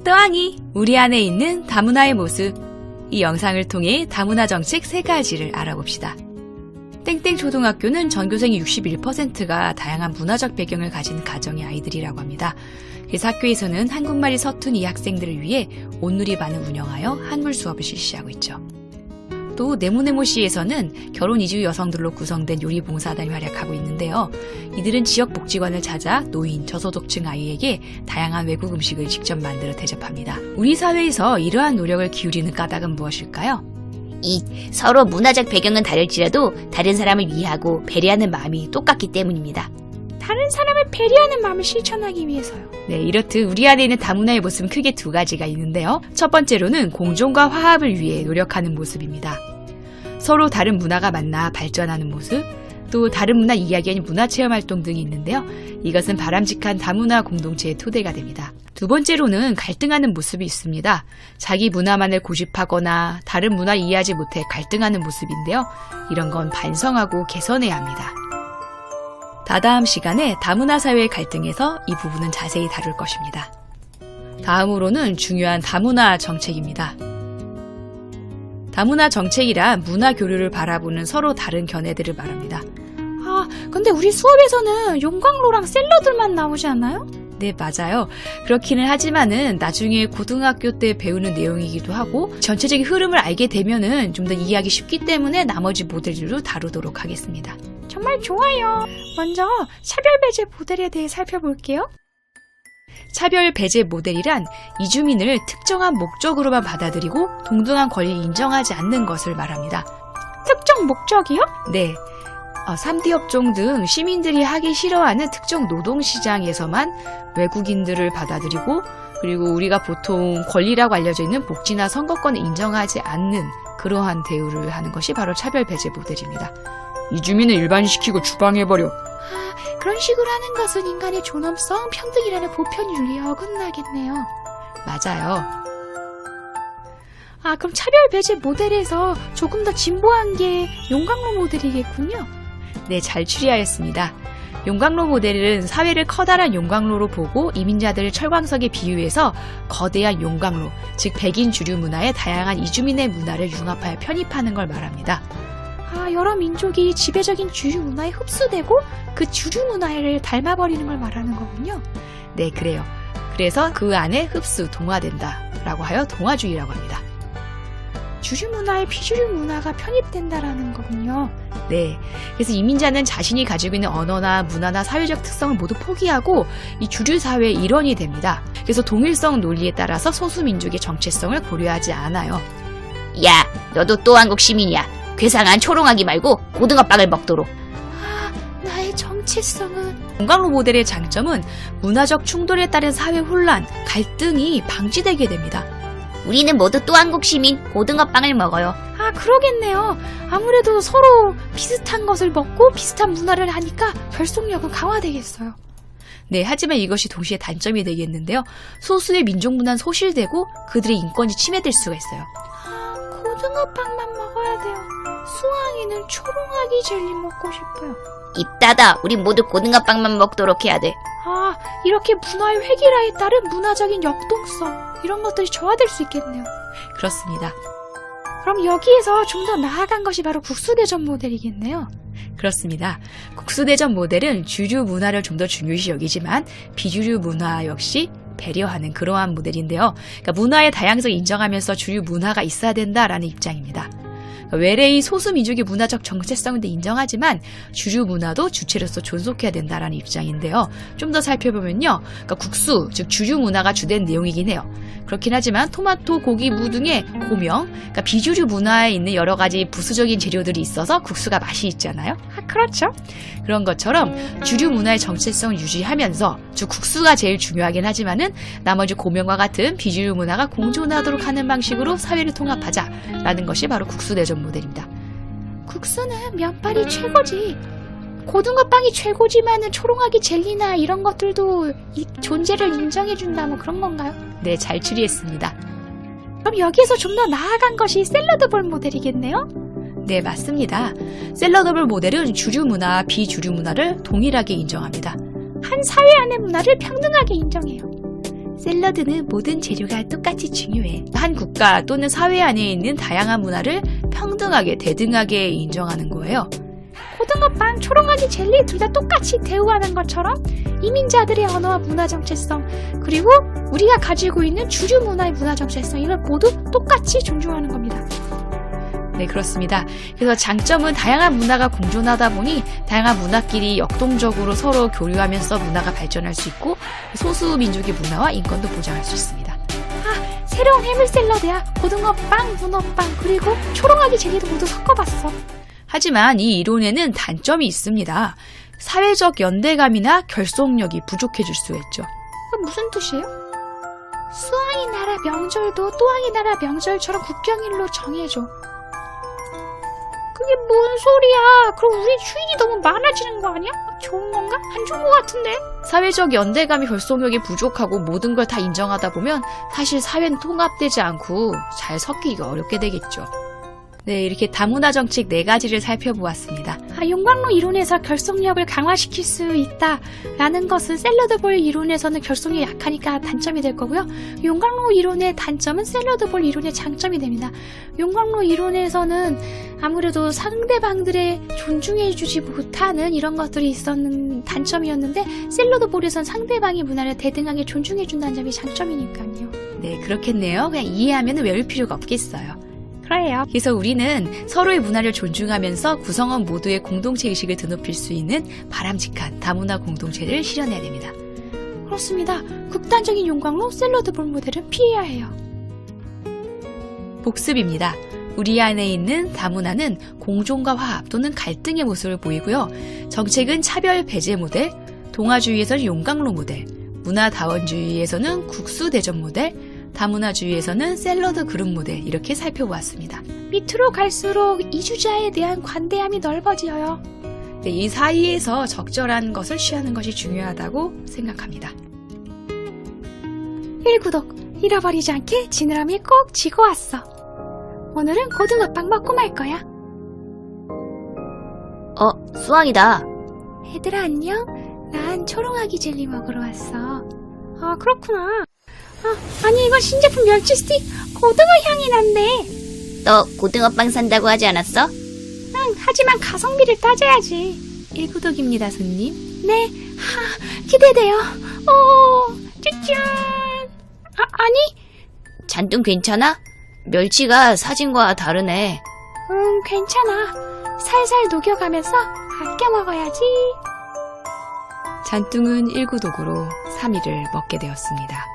또왕이 우리 안에 있는 다문화의 모습. 이 영상을 통해 다문화 정책 3가지를 알아봅시다. 땡땡 초등학교는 전교생의 61%가 다양한 문화적 배경을 가진 가정의 아이들이라고 합니다. 그래서 학교에서는 한국말이 서툰 이 학생들을 위해 온누리반을 운영하여 한글 수업을 실시하고 있죠. 또 네모네모시에서는 결혼 이주 여성들로 구성된 요리봉사단이 활약하고 있는데요. 이들은 지역 복지관을 찾아 노인, 저소득층 아이에게 다양한 외국 음식을 직접 만들어 대접합니다. 우리 사회에서 이러한 노력을 기울이는 까닭은 무엇일까요? 서로 문화적 배경은 다를지라도 다른 사람을 위하고 배려하는 마음이 똑같기 때문입니다. 다른 사람을 배려하는 마음을 실천하기 위해서요. 네, 이렇듯 우리 안에 있는 다문화의 모습은 크게 2가지가 있는데요. 첫 번째로는 공존과 화합을 위해 노력하는 모습입니다. 서로 다른 문화가 만나 발전하는 모습, 또 다른 문화 이야기하는 문화체험활동 등이 있는데요. 이것은 바람직한 다문화 공동체의 토대가 됩니다. 두 번째로는 갈등하는 모습이 있습니다. 자기 문화만을 고집하거나 다른 문화를 이해하지 못해 갈등하는 모습인데요. 이런 건 반성하고 개선해야 합니다. 다다음 시간에 다문화 사회의 갈등에서 이 부분은 자세히 다룰 것입니다. 다음으로는 중요한 다문화 정책입니다. 다문화 정책이란 문화 교류를 바라보는 서로 다른 견해들을 말합니다. 근데 우리 수업에서는 용광로랑 샐러드만 나오지 않아요? 네, 맞아요. 그렇기는 하지만은 나중에 고등학교 때 배우는 내용이기도 하고 전체적인 흐름을 알게 되면은 좀 더 이해하기 쉽기 때문에 나머지 모델들도 다루도록 하겠습니다. 정말 좋아요. 먼저 차별배제 모델에 대해 살펴볼게요. 차별 배제 모델이란 이주민을 특정한 목적으로만 받아들이고 동등한 권리를 인정하지 않는 것을 말합니다. 특정 목적이요? 네. 3D 업종 등 시민들이 하기 싫어하는 특정 노동시장에서만 외국인들을 받아들이고 그리고 우리가 보통 권리라고 알려져 있는 복지나 선거권을 인정하지 않는 그러한 대우를 하는 것이 바로 차별 배제 모델입니다. 이주민을 일반시키고 주방해버려. 그런 식으로 하는 것은 인간의 존엄성, 평등이라는 보편 윤리에 어긋나겠네요. 맞아요. 그럼 차별 배제 모델에서 조금 더 진보한 게 용광로 모델이겠군요. 네, 잘 추리하였습니다. 용광로 모델은 사회를 커다란 용광로로 보고 이민자들을 철광석에 비유해서 거대한 용광로, 즉 백인 주류 문화에 다양한 이주민의 문화를 융합하여 편입하는 걸 말합니다. 여러 민족이 지배적인 주류 문화에 흡수되고 그 주류 문화를 닮아버리는 걸 말하는 거군요. 네, 그래요. 그래서 그 안에 흡수, 동화된다 라고 하여 동화주의라고 합니다. 주류 문화에 비주류 문화가 편입된다라는 거군요. 네, 그래서 이민자는 자신이 가지고 있는 언어나 문화나 사회적 특성을 모두 포기하고 이 주류 사회의 일원이 됩니다. 그래서 동일성 논리에 따라서 소수민족의 정체성을 고려하지 않아요. 야, 너도 또 한국 시민이야. 괴상한 초롱하기 말고 고등어빵을 먹도록. 나의 정체성은... 용광로 모델의 장점은 문화적 충돌에 따른 사회 혼란, 갈등이 방지되게 됩니다. 우리는 모두 또 한국 시민, 고등어빵을 먹어요. 그러겠네요. 아무래도 서로 비슷한 것을 먹고 비슷한 문화를 하니까 결속력은 강화되겠어요. 네, 하지만 이것이 동시에 단점이 되겠는데요. 소수의 민족 문화는 소실되고 그들의 인권이 침해될 수가 있어요. 고등어빵만 먹어야 돼요. 수왕이는 초롱아기 젤리 먹고 싶어요. 입 닫아. 우리 모두 고등어빵만 먹도록 해야 돼. 이렇게 문화의 획일화에 따른 문화적인 역동성, 이런 것들이 저하될 수 있겠네요. 그렇습니다. 그럼 여기에서 좀 더 나아간 것이 바로 국수대전 모델이겠네요. 그렇습니다. 국수대전 모델은 주류 문화를 좀 더 중요시 여기지만 비주류 문화 역시 배려하는 그러한 모델인데요. 그러니까 문화의 다양성을 인정하면서 주류 문화가 있어야 된다라는 입장입니다. 외래의 소수민족의 문화적 정체성도 인정하지만 주류 문화도 주체로서 존속해야 된다라는 입장인데요. 좀 더 살펴보면요. 그러니까 국수, 즉 주류 문화가 주된 내용이긴 해요. 그렇긴 하지만 토마토, 고기, 무 등의 고명, 그러니까 비주류 문화에 있는 여러 가지 부수적인 재료들이 있어서 국수가 맛이 있잖아요. 그렇죠. 그런 것처럼 주류 문화의 정체성을 유지하면서 즉 국수가 제일 중요하긴 하지만은 나머지 고명과 같은 비주류 문화가 공존하도록 하는 방식으로 사회를 통합하자라는 것이 바로 국수대전 모델입니다. 국수는 면발이 최고지. 고등어빵이 최고지만은 초롱아기 젤리나 이런 것들도 이 존재를 인정해준다 뭐 그런 건가요? 네, 잘 추리했습니다. 그럼 여기에서 좀 더 나아간 것이 샐러드볼 모델이겠네요? 네, 맞습니다. 샐러드볼 모델은 주류 문화와 비주류 문화를 동일하게 인정합니다. 한 사회 안의 문화를 평등하게 인정해요. 샐러드는 모든 재료가 똑같이 중요해. 한 국가 또는 사회 안에 있는 다양한 문화를 평등하게, 대등하게 인정하는 거예요. 고등어빵, 초롱아기 젤리 둘 다 똑같이 대우하는 것처럼 이민자들의 언어와 문화 정체성, 그리고 우리가 가지고 있는 주류 문화의 문화 정체성, 이걸 모두 똑같이 존중하는 겁니다. 네, 그렇습니다. 그래서 장점은 다양한 문화가 공존하다 보니 다양한 문화끼리 역동적으로 서로 교류하면서 문화가 발전할 수 있고 소수 민족의 문화와 인권도 보장할 수 있습니다. 새로운 해물 샐러드야. 고등어빵, 문어빵, 그리고 초롱아기 젤리도 모두 섞어봤어. 하지만 이 이론에는 단점이 있습니다. 사회적 연대감이나 결속력이 부족해질 수가 있죠. 그럼 무슨 뜻이에요? 수왕이 나라 명절도 또왕이 나라 명절처럼 국경일로 정해줘. 그게 뭔 소리야? 그럼 우리 주인이 너무 많아지는 거 아니야? 좋은 건가? 안 좋은 거 같은데? 사회적 연대감이 결속력이 부족하고 모든 걸 다 인정하다 보면 사실 사회는 통합되지 않고 잘 섞이기가 어렵게 되겠죠. 네, 이렇게 다문화 정책 4가지를 살펴보았습니다. 용광로 이론에서 결속력을 강화시킬 수 있다라는 것은 샐러드볼 이론에서는 결속력이 약하니까 단점이 될 거고요. 용광로 이론의 단점은 샐러드볼 이론의 장점이 됩니다. 용광로 이론에서는 아무래도 상대방들의 존중해주지 못하는 이런 것들이 있었는 단점이었는데, 샐러드볼에선 상대방의 문화를 대등하게 존중해준다는 점이 장점이니까요. 네, 그렇겠네요. 그냥 이해하면 외울 필요가 없겠어요. 그래요. 그래서 우리는 서로의 문화를 존중하면서 구성원 모두의 공동체 의식을 드높일 수 있는 바람직한 다문화 공동체를 실현해야 됩니다. 그렇습니다. 극단적인 용광로 샐러드볼 모델은 피해야 해요. 복습입니다. 우리 안에 있는 다문화는 공존과 화합 또는 갈등의 모습을 보이고요. 정책은 차별 배제 모델, 동아주의에서는 용광로 모델, 문화다원주의에서는 국수대전 모델, 다문화주의에서는 샐러드 그룹 모델, 이렇게 살펴보았습니다. 밑으로 갈수록 이주자에 대한 관대함이 넓어져요. 네, 이 사이에서 적절한 것을 취하는 것이 중요하다고 생각합니다. 1구독, 잃어버리지 않게 지느러미 꼭 쥐고 왔어. 오늘은 고등어빵 먹고 말 거야. 수왕이다. 얘들아 안녕? 난 초롱아기 젤리 먹으러 왔어. 아 그렇구나. 아니 이건 신제품 멸치 스틱. 고등어 향이 난대. 너 고등어빵 산다고 하지 않았어? 응, 하지만 가성비를 따져야지. 1구독입니다, 손님. 네, 기대돼요. 쭈쭈. 아니? 잔뜩 괜찮아? 멸치가 사진과 다르네. 괜찮아. 살살 녹여가면서 아껴 먹어야지. 잔뚱은 1구독으로 3일을 먹게 되었습니다.